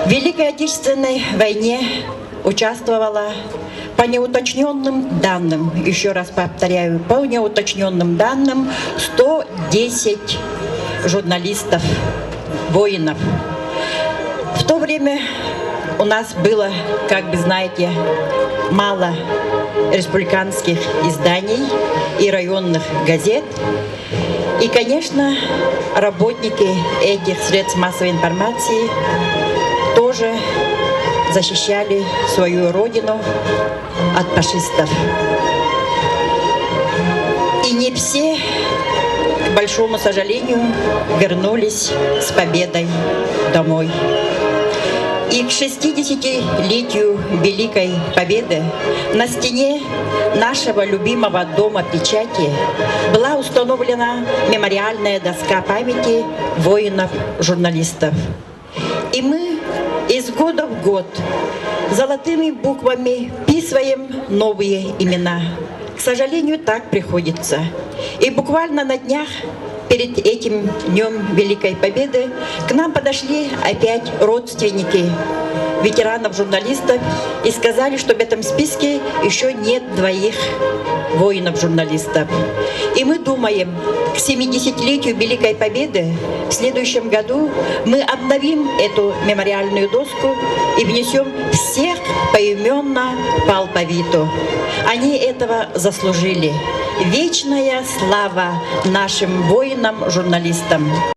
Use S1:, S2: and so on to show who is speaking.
S1: В Великой Отечественной войне участвовала, по неуточненным данным, еще раз повторяю, по неуточненным данным, 110 журналистов, воинов. В то время у нас было, как вы знаете, мало республиканских изданий и районных газет. И, конечно, работники этих средств массовой информации тоже защищали свою родину от фашистов. И не все, к большому сожалению, вернулись с победой домой. И к 60-летию Великой Победы на стене нашего любимого дома печати была установлена мемориальная доска памяти воинов-журналистов. И мы из года в год золотыми буквами вписываем новые имена. К сожалению, так приходится. И буквально на днях перед этим Днем Великой Победы к нам подошли опять родственники ветеранов-журналистов и сказали, что в этом списке еще нет 2 воинов-журналистов. И мы думаем, к 70-летию Великой Победы в следующем году мы обновим эту мемориальную доску и внесем всех поименно по алфавиту. Они этого заслужили. Вечная слава нашим воинам-журналистам!